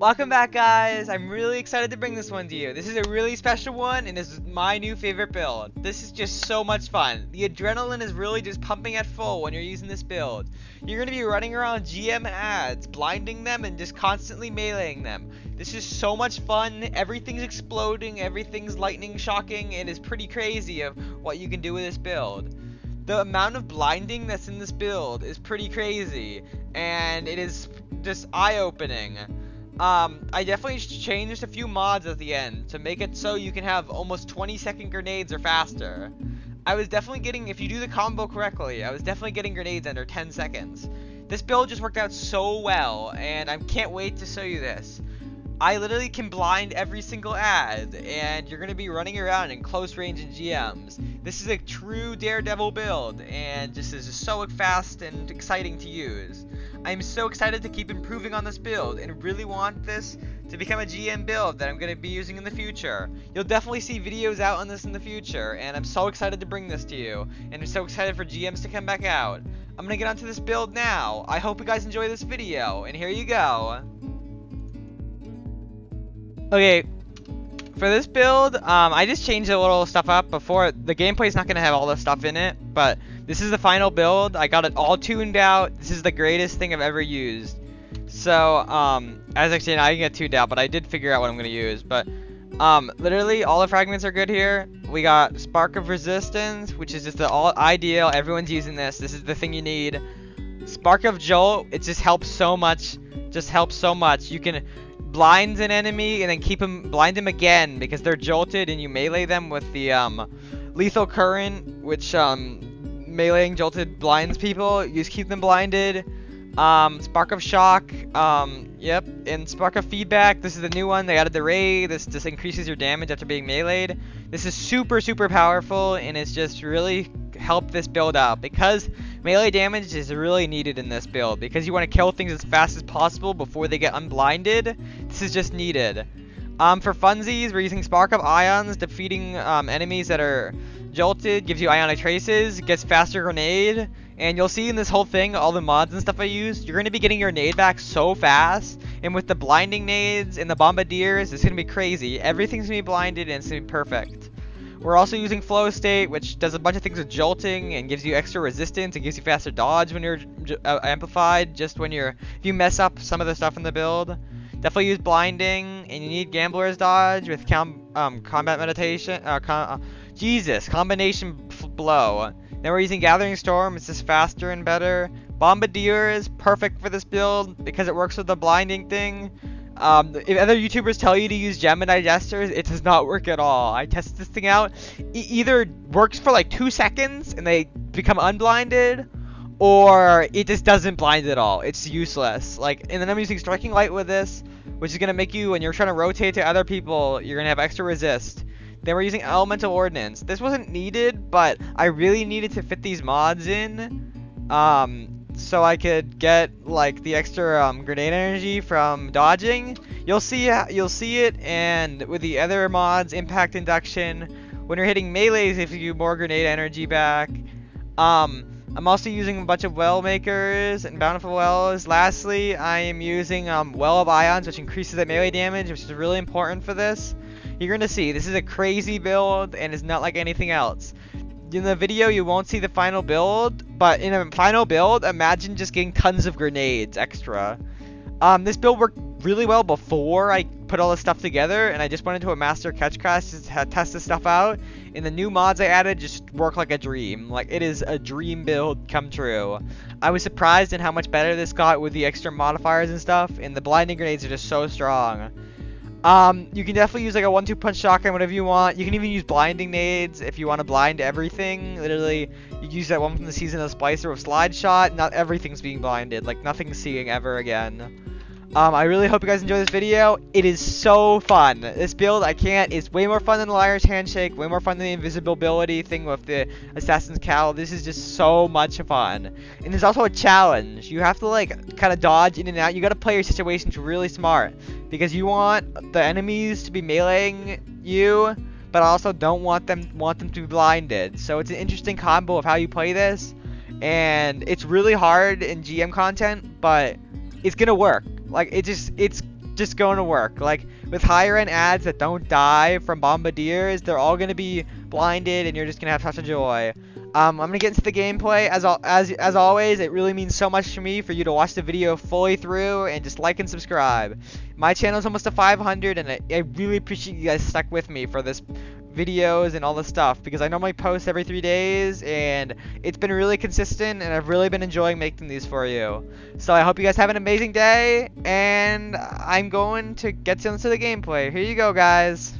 Welcome back, guys. I'm really excited to bring this one to you. This is a really special one, and this is my new favorite build. This is just so much fun. The adrenaline is really just pumping at full when you're using this build. You're going to be running around GM ads, blinding them, and just constantly meleeing them. This is so much fun. Everything's exploding, everything's lightning shocking. It is pretty crazy of what you can do with this build. The amount of blinding that's in this build is pretty crazy, and it is just eye-opening. I definitely changed a few mods at the end to make it so you can have almost 20-second grenades or faster. I was definitely getting, if you do the combo correctly, I was definitely getting grenades under 10 seconds. This build just worked out so well, and I can't wait to show you this. I literally can blind every single ad, and you're going to be running around in close range in GMs. This is a true Daredevil build, and just is so fast and exciting to use. I'm so excited to keep improving on this build, and really want this to become a GM build that I'm going to be using in the future. You'll definitely see videos out on this in the future, and I'm so excited to bring this to you, and I'm so excited for GMs to come back out. I'm going to get onto this build now. I hope you guys enjoy this video, and here you go. Okay, for this build, I just changed a little stuff up before. The gameplay is not going to have all this stuff in it, but this is the final build. I got it all tuned out. This is the greatest thing I've ever used. So, as actually, I can get tuned out, but I did figure out what I'm going to use. But, literally, all the fragments are good here. We got Spark of Resistance, which is just the all ideal. Everyone's using this. This is the thing you need. Spark of Jolt, it just helps so much. Just helps so much. You can blind an enemy and then blind them again because they're jolted, and you melee them with the Lethal Current, which meleeing jolted blinds people. You just keep them blinded. Spark of Shock, yep, and Spark of Feedback. This is the new one. They added the Ray. This just increases your damage after being meleeed. This is super powerful, and it's just really helped this build out because melee damage is really needed in this build because you want to kill things as fast as possible before they get unblinded. This is just needed. For funsies, we're using Spark of Ions. Defeating enemies that are jolted gives you ionic traces, gets faster grenade, and you'll see in this whole thing, all the mods and stuff I used, you're going to be getting your nade back so fast, and with the blinding nades and the bombardiers, it's going to be crazy. Everything's going to be blinded, and it's going to be perfect. We're also using Flow State, which does a bunch of things with jolting and gives you extra resistance. It gives you faster dodge when you're amplified, just when if you mess up some of the stuff in the build. Definitely use blinding, and you need Gambler's Dodge with combat meditation. Combination blow. Then we're using Gathering Storm. It's just faster and better. Bombardier is perfect for this build because it works with the blinding thing. If other YouTubers tell you to use Gemini Digesters, it does not work at all. I tested this thing out. It either works for like 2 seconds and they become unblinded, or it just doesn't blind at all. It's useless. And then I'm using Striking Light with this, which is going to make you, when you're trying to rotate to other people, you're going to have extra resist. Then we're using Elemental Ordnance. This wasn't needed, but I really needed to fit these mods in, so I could get the extra grenade energy from dodging. You'll see it, and with the other mods, Impact Induction, when you're hitting melees, if you more grenade energy back. I'm also using a bunch of Well Makers and Bountiful Wells. Lastly, I am using Well of Ions, which increases the melee damage, which is really important for this. You're going to see, this is a crazy build, and it's not like anything else. In the video, you won't see the final build, but in a final build, imagine just getting tons of grenades extra. This build worked really well before I put all this stuff together, and I just went into a master catch class to test this stuff out, and the new mods I added just work like a dream. It is a dream build come true. I was surprised in how much better this got with the extra modifiers and stuff, and the blinding grenades are just so strong. You can definitely use a 1-2 punch shotgun, whatever you want. You can even use blinding nades if you want to blind everything. Literally, you use that one from the Season of Splicer with Slide Shot. Not everything's being blinded. Nothing's seeing ever again. I really hope you guys enjoy this video. It is so fun. This build, it's way more fun than the Liar's Handshake, way more fun than the invisibility thing with the Assassin's Cowl. This is just so much fun. And there's also a challenge. You have to kind of dodge in and out. You got to play your situations really smart because you want the enemies to be meleeing you, but also don't want them to be blinded. So it's an interesting combo of how you play this, and it's really hard in GM content, but it's gonna work. It's just going to work. Like, with higher end ads that don't die from bombardiers, they're all going to be blinded, and you're just going to have such a joy. I'm going to get into the gameplay. As always, it really means so much to me for you to watch the video fully through and just like and subscribe. My channel is almost to 500, and I really appreciate you guys stuck with me for this videos and all this stuff, because I normally post every 3 days, and it's been really consistent, and I've really been enjoying making these for you. So I hope you guys have an amazing day, and I'm going to get into the gameplay. Here you go, guys.